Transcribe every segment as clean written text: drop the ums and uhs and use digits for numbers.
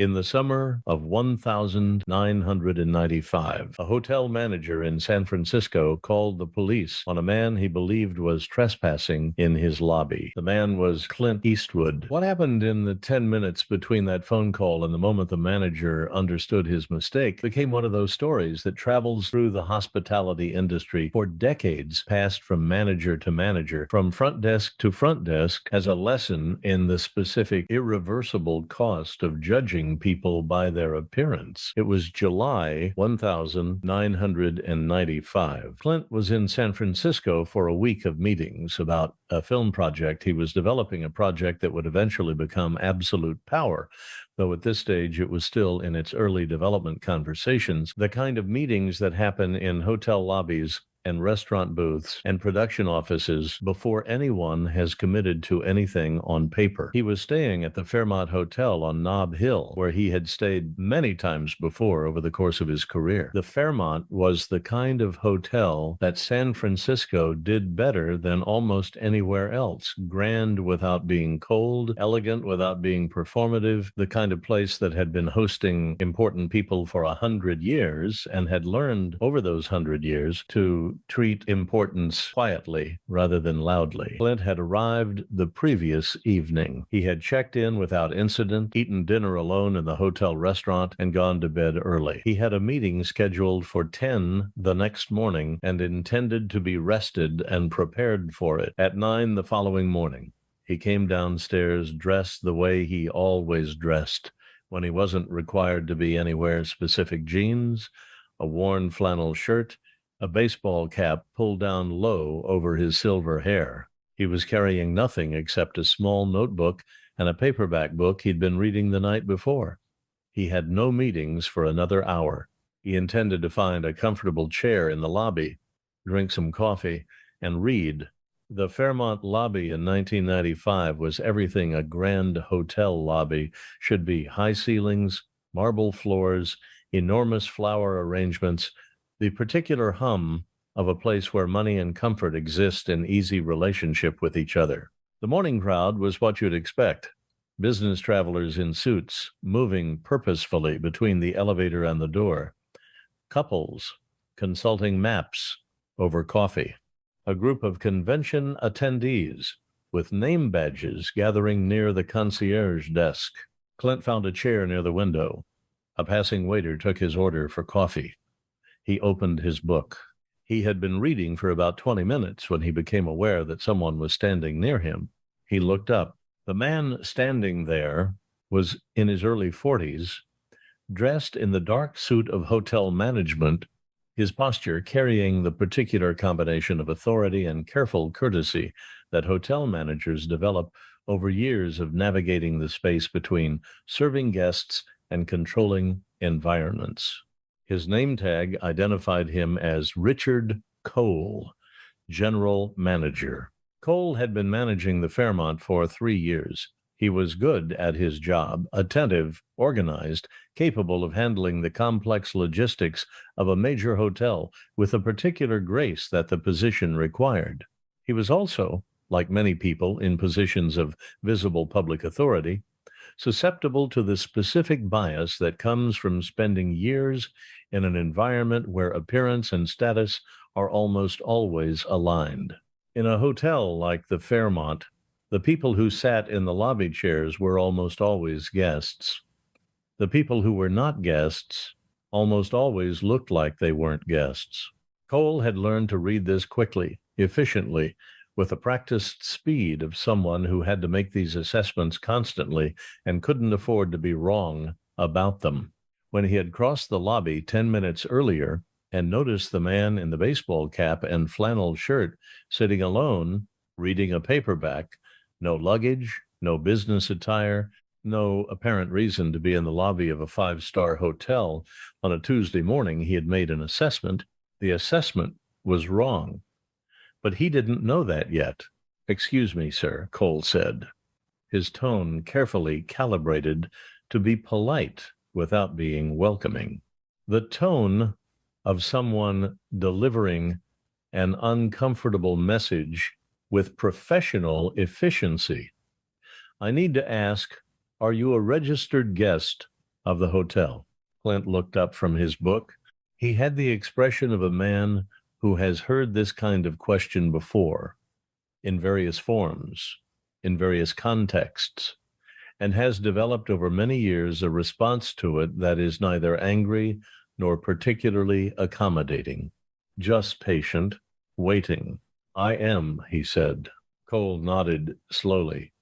In the summer of 1995, a hotel manager in San Francisco called the police on a man he believed was trespassing in his lobby. The man was Clint Eastwood. What happened in the 10 minutes between that phone call and the moment the manager understood his mistake became one of those stories that travels through the hospitality industry for decades, passed from manager to manager, from front desk to front desk, as a lesson in the specific irreversible cost of judging people by their appearance. It was July 1995. Clint was in San Francisco for a week of meetings about a film project. He was developing a project that would eventually become Absolute Power, though at this stage it was still in its early development conversations, the kind of meetings that happen in hotel lobbies and restaurant booths and production offices before anyone has committed to anything on paper. He was staying at the Fairmont Hotel on Nob Hill, where he had stayed many times before over the course of his career. The Fairmont was the kind of hotel that San Francisco did better than almost anywhere else. Grand without being cold, elegant without being performative, the kind of place that had been hosting important people for 100 years and had learned over those 100 years to treat importance quietly rather than loudly. Clint had arrived the previous evening. He had checked in without incident, eaten dinner alone in the hotel restaurant, and gone to bed early. He had a meeting scheduled for 10 the next morning and intended to be rested and prepared for it at 9 the following morning. He came downstairs dressed the way he always dressed when he wasn't required to be anywhere specific: jeans, a worn flannel shirt, a baseball cap pulled down low over his silver hair. He was carrying nothing except a small notebook and a paperback book he'd been reading the night before. He had no meetings for another hour. He intended to find a comfortable chair in the lobby, drink some coffee, and read. The Fairmont lobby in 1995 was everything a grand hotel lobby should be: high ceilings, marble floors, enormous flower arrangements, the particular hum of a place where money and comfort exist in easy relationship with each other. The morning crowd was what you'd expect: business travelers in suits, moving purposefully between the elevator and the door, couples consulting maps over coffee, a group of convention attendees with name badges gathering near the concierge desk. Clint found a chair near the window. A passing waiter took his order for coffee. He opened his book. He had been reading for about 20 minutes when he became aware that someone was standing near him. He looked up. The man standing there was in his early 40s, dressed in the dark suit of hotel management, his posture carrying the particular combination of authority and careful courtesy that hotel managers develop over years of navigating the space between serving guests and controlling environments. His name tag identified him as Richard Cole, general manager. Cole had been managing the Fairmont for 3 years. He was good at his job, attentive, organized, capable of handling the complex logistics of a major hotel with a particular grace that the position required. He was also, like many people in positions of visible public authority, susceptible to the specific bias that comes from spending years in an environment where appearance and status are almost always aligned. In a hotel like the Fairmont, the people who sat in the lobby chairs were almost always guests. The people who were not guests almost always looked like they weren't guests. Cole had learned to read this quickly, efficiently, with the practiced speed of someone who had to make these assessments constantly and couldn't afford to be wrong about them. When he had crossed the lobby 10 minutes earlier and noticed the man in the baseball cap and flannel shirt sitting alone, reading a paperback, no luggage, no business attire, no apparent reason to be in the lobby of a 5-star hotel on a Tuesday morning, he had made an assessment. The assessment was wrong. But he didn't know that yet. "Excuse me, sir," Cole said, his tone carefully calibrated to be polite without being welcoming. The tone of someone delivering an uncomfortable message with professional efficiency. "I need to ask, are you a registered guest of the hotel. Clint looked up from his book. He had the expression of a man who has heard this kind of question before, in various forms, in various contexts, and has developed over many years a response to it that is neither angry nor particularly accommodating, just patient, waiting. I am, he said. Cole nodded slowly.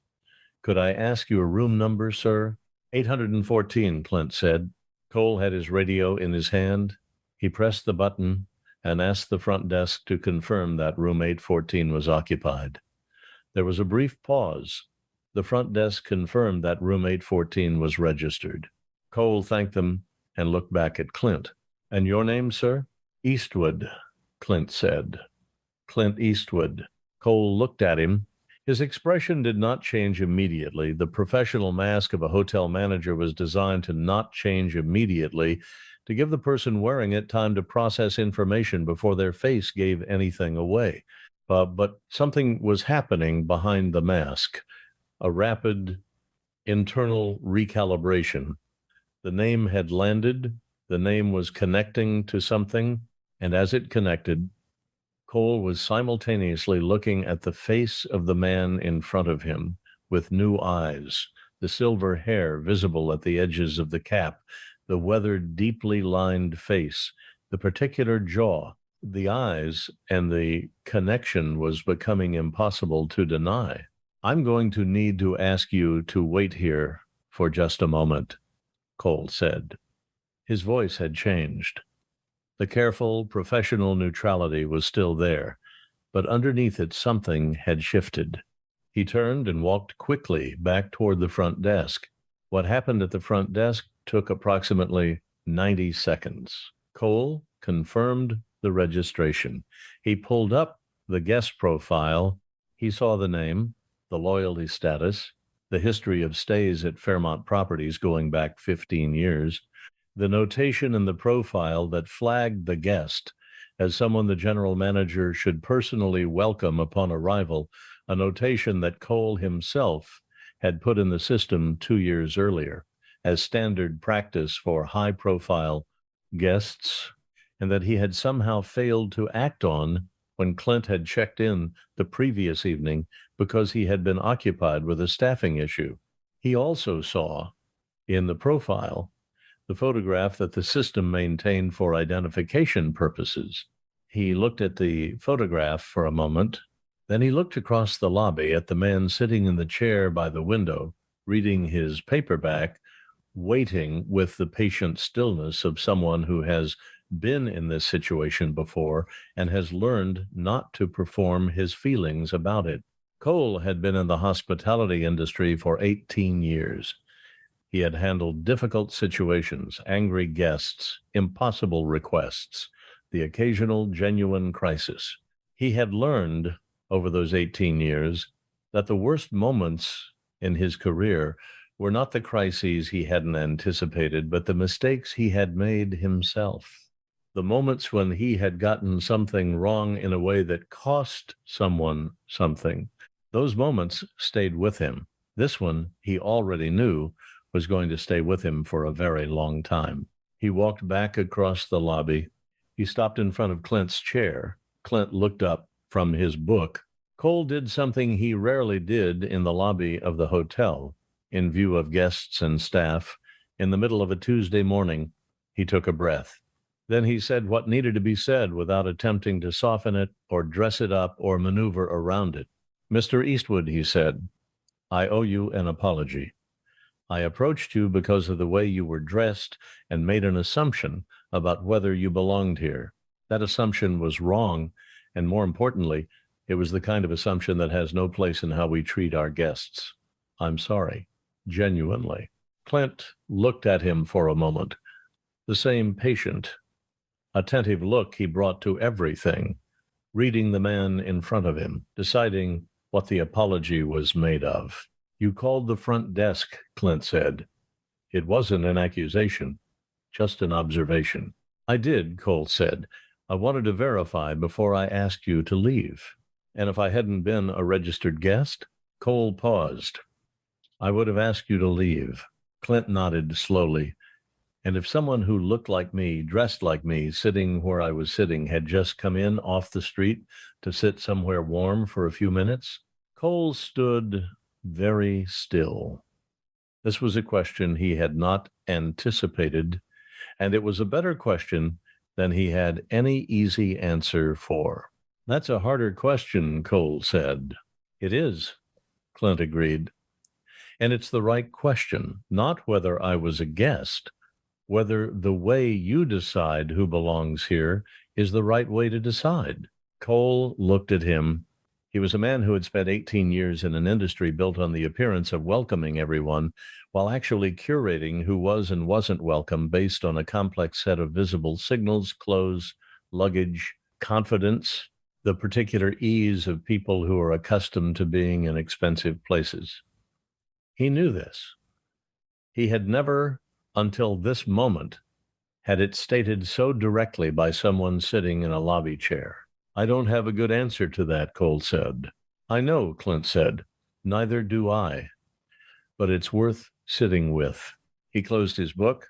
Could I ask you a room number, sir? 814, Clint said. Cole had his radio in his hand. He pressed the button and asked the front desk to confirm that room 814 was occupied. There was a brief pause. The front desk confirmed that room 814 was registered. Cole thanked them and looked back at Clint. And your name, sir? Eastwood, Clint said. Clint Eastwood. Cole looked at him. His expression did not change immediately. The professional mask of a hotel manager was designed to not change immediately, to give the person wearing it time to process information before their face gave anything away. But something was happening behind the mask, a rapid internal recalibration. The name had landed, the name was connecting to something, and as it connected, Cole was simultaneously looking at the face of the man in front of him with new eyes, the silver hair visible at the edges of the cap, the weathered, deeply lined face, the particular jaw, the eyes, and the connection was becoming impossible to deny. I'm going to need to ask you to wait here for just a moment, Cole said. His voice had changed. The careful, professional neutrality was still there, but underneath it something had shifted. He turned and walked quickly back toward the front desk. What happened at the front desk took approximately 90 seconds. Cole confirmed the registration. He pulled up the guest profile. He saw the name, the loyalty status, the history of stays at Fairmont Properties going back 15 years, the notation in the profile that flagged the guest as someone the general manager should personally welcome upon arrival, a notation that Cole himself had put in the system 2 years earlier as standard practice for high-profile guests, and that he had somehow failed to act on when Clint had checked in the previous evening because he had been occupied with a staffing issue. He also saw in the profile the photograph that the system maintained for identification purposes. He looked at the photograph for a moment. Then he looked across the lobby at the man sitting in the chair by the window, reading his paperback, waiting with the patient stillness of someone who has been in this situation before and has learned not to perform his feelings about it. Cole had been in the hospitality industry for 18 years. He had handled difficult situations, angry guests, impossible requests, the occasional genuine crisis. He had learned over those 18 years that the worst moments in his career were not the crises he hadn't anticipated, but the mistakes he had made himself. The moments when he had gotten something wrong in a way that cost someone something, those moments stayed with him. This one, he already knew, was going to stay with him for a very long time. He walked back across the lobby. He stopped in front of Clint's chair. Clint looked up from his book. Cole did something he rarely did in the lobby of the hotel, in view of guests and staff. In the middle of a Tuesday morning, he took a breath. Then he said what needed to be said without attempting to soften it or dress it up or maneuver around it. Mr. Eastwood, he said, I owe you an apology. I approached you because of the way you were dressed and made an assumption about whether you belonged here. That assumption was wrong, and more importantly, it was the kind of assumption that has no place in how we treat our guests. I'm sorry, genuinely. Clint looked at him for a moment, the same patient, attentive look he brought to everything, reading the man in front of him, deciding what the apology was made of. You called the front desk, Clint said. It wasn't an accusation, just an observation. I did, Cole said. I wanted to verify before I asked you to leave. And if I hadn't been a registered guest? Cole paused. I would have asked you to leave. Clint nodded slowly. And if someone who looked like me, dressed like me, sitting where I was sitting, had just come in off the street to sit somewhere warm for a few minutes, Cole stood very still. This was a question he had not anticipated, and it was a better question than he had any easy answer for. That's a harder question, Cole said. It is, Clint agreed. And it's the right question, not whether I was a guest, whether the way you decide who belongs here is the right way to decide. Cole looked at him. He was a man who had spent 18 years in an industry built on the appearance of welcoming everyone while actually curating who was and wasn't welcome based on a complex set of visible signals, clothes, luggage, confidence, the particular ease of people who are accustomed to being in expensive places. He knew this. He had never, until this moment, had it stated so directly by someone sitting in a lobby chair. I don't have a good answer to that, Cole said. I know, Clint said. Neither do I. But it's worth sitting with. He closed his book.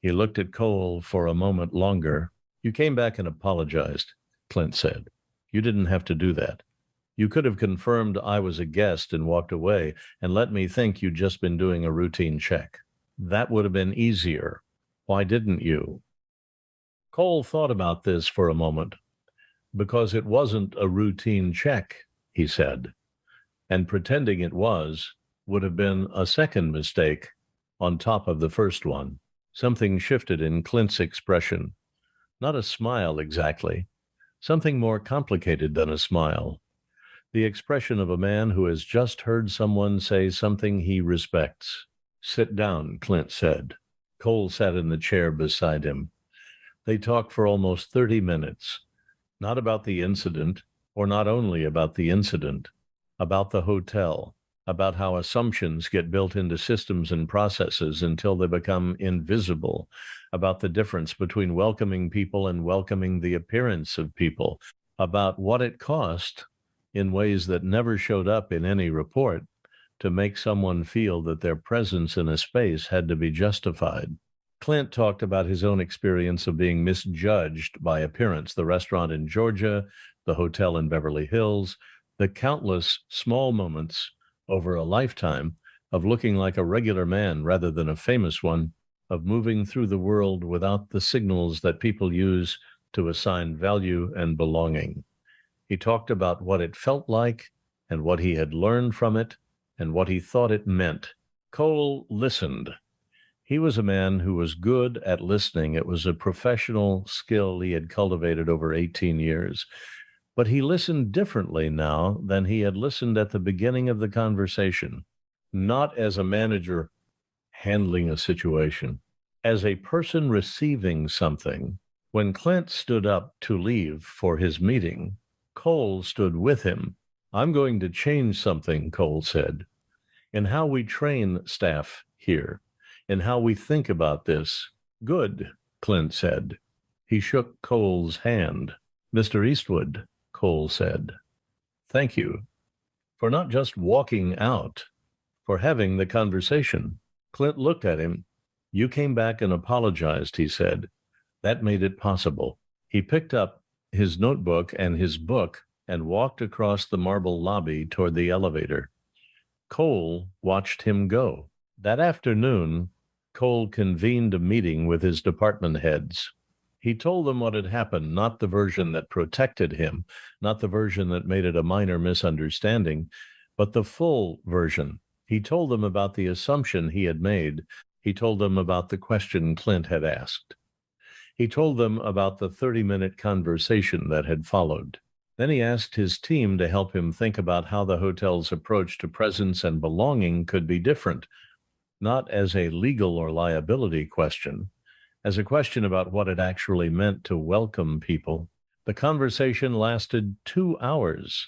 He looked at Cole for a moment longer. You came back and apologized, Clint said. You didn't have to do that. You could have confirmed I was a guest and walked away and let me think you'd just been doing a routine check. That would have been easier. Why didn't you? Cole thought about this for a moment. Because it wasn't a routine check, he said, and pretending it was would have been a second mistake on top of the first one. Something shifted in Clint's expression. Not a smile exactly, something more complicated than a smile. The expression of a man who has just heard someone say something he respects. Sit down, Clint said. Cole sat in the chair beside him. They talked for almost 30 minutes, not about the incident, or not only about the incident, about the hotel, about how assumptions get built into systems and processes until they become invisible, about the difference between welcoming people and welcoming the appearance of people, about what it cost in ways that never showed up in any report to make someone feel that their presence in a space had to be justified. Clint talked about his own experience of being misjudged by appearance, the restaurant in Georgia, the hotel in Beverly Hills, the countless small moments over a lifetime of looking like a regular man rather than a famous one, of moving through the world without the signals that people use to assign value and belonging. He talked about what it felt like and what he had learned from it and what he thought it meant. Cole listened. He was a man who was good at listening. It was a professional skill he had cultivated over 18 years. But he listened differently now than he had listened at the beginning of the conversation, not as a manager handling a situation, as a person receiving something. When Clint stood up to leave for his meeting, Cole stood with him. I'm going to change something, Cole said, in how we train staff here, in how we think about this. Good, Clint said. He shook Cole's hand. Mr. Eastwood, Cole said, thank you for not just walking out, for having the conversation. Clint looked at him. You came back and apologized, he said. That made it possible. He picked up his notebook and his book and walked across the marble lobby toward the elevator. Cole watched him go. That afternoon, Cole convened a meeting with his department heads. He told them what had happened, not the version that protected him, not the version that made it a minor misunderstanding, but the full version. He told them about the assumption he had made. He told them about the question Clint had asked. He told them about the 30-minute conversation that had followed. Then he asked his team to help him think about how the hotel's approach to presence and belonging could be different, not as a legal or liability question, as a question about what it actually meant to welcome people. The conversation lasted 2 hours.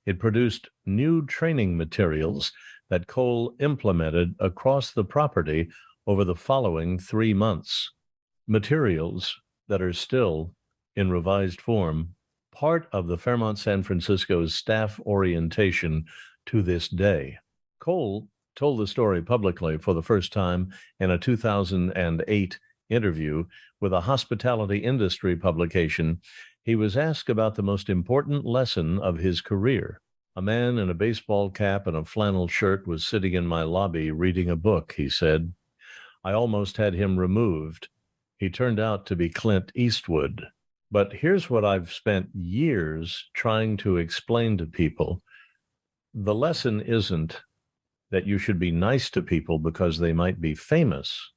It produced new training materials that Cole implemented across the property over the following 3 months. Materials that are still, in revised form, part of the Fairmont San Francisco's staff orientation to this day. Cole told the story publicly for the first time in a 2008 interview with a hospitality industry publication, he was asked about the most important lesson of his career. A man in a baseball cap and a flannel shirt was sitting in my lobby reading a book, he said. I almost had him removed. He turned out to be Clint Eastwood. But here's what I've spent years trying to explain to people. The lesson isn't that you should be nice to people because they might be famous.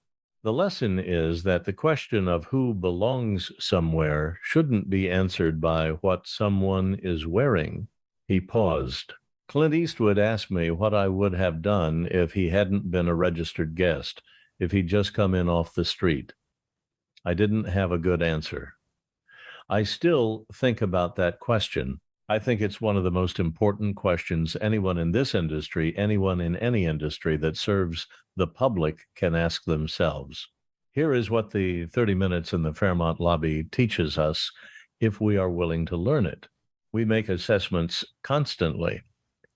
The lesson is that the question of who belongs somewhere shouldn't be answered by what someone is wearing. He paused. Clint Eastwood asked me what I would have done if he hadn't been a registered guest, if he'd just come in off the street. I didn't have a good answer. I still think about that question. I think it's one of the most important questions anyone in this industry, anyone in any industry that serves the public can ask themselves. Here is what the 30 minutes in the Fairmont lobby teaches us if we are willing to learn it. We make assessments constantly.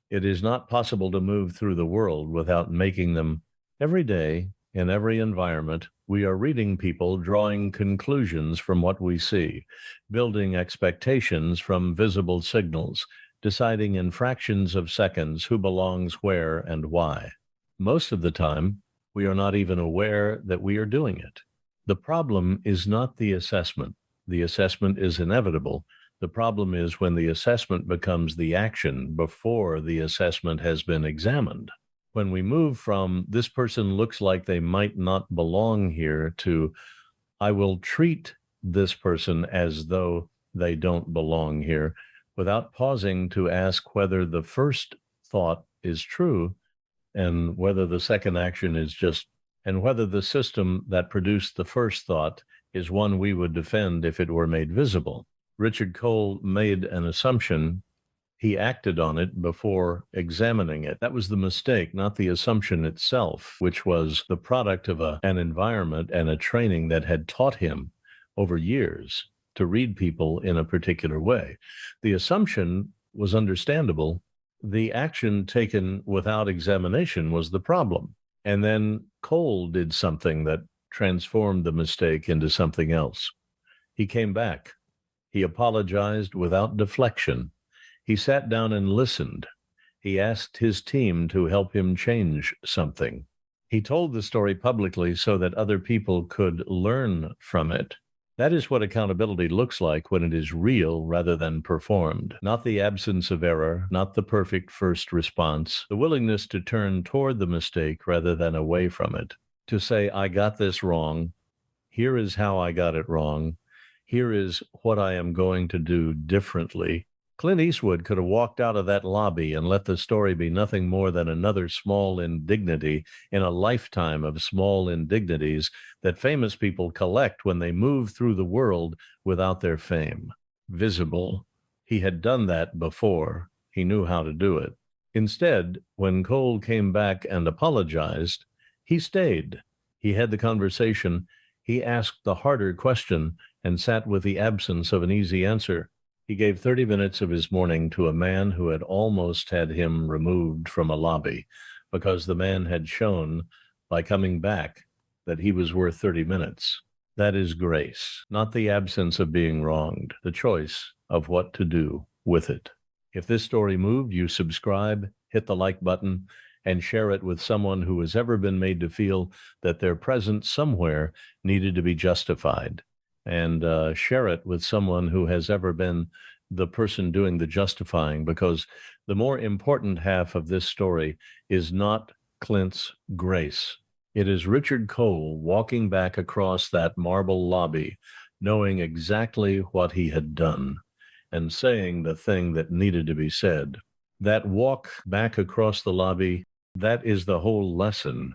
It is not possible to move through the world without making them every day in every environment. We are reading people, drawing conclusions from what we see, building expectations from visible signals, deciding in fractions of seconds who belongs where and why. Most of the time, we are not even aware that we are doing it. The problem is not the assessment. The assessment is inevitable. The problem is when the assessment becomes the action before the assessment has been examined. When we move from this person looks like they might not belong here to I will treat this person as though they don't belong here without pausing to ask whether the first thought is true and whether the second action is just, and whether the system that produced the first thought is one we would defend if it were made visible. Richard Cole made an assumption. He acted on it before examining it. That was the mistake, not the assumption itself, which was the product of an environment and a training that had taught him over years to read people in a particular way. The assumption was understandable. The action taken without examination was the problem. And then Cole did something that transformed the mistake into something else. He came back. He apologized without deflection. He sat down and listened. He asked his team to help him change something. He told the story publicly so that other people could learn from it. That is what accountability looks like when it is real rather than performed. Not the absence of error, not the perfect first response, the willingness to turn toward the mistake rather than away from it. To say, I got this wrong. Here is how I got it wrong. Here is what I am going to do differently. Clint Eastwood could have walked out of that lobby and let the story be nothing more than another small indignity in a lifetime of small indignities that famous people collect when they move through the world without their fame visible. He had done that before. He knew how to do it. Instead, when Cole came back and apologized, he stayed. He had the conversation. He asked the harder question and sat with the absence of an easy answer. He gave 30 minutes of his morning to a man who had almost had him removed from a lobby because the man had shown by coming back that he was worth 30 minutes. That is grace, not the absence of being wronged, the choice of what to do with it. If this story moved, you subscribe, hit the like button, and share it with someone who has ever been made to feel that their presence somewhere needed to be justified. And share it with someone who has ever been the person doing the justifying, because the more important half of this story is not Clint's grace. It is Richard Cole walking back across that marble lobby, knowing exactly what he had done and saying the thing that needed to be said. That walk back across the lobby, that is the whole lesson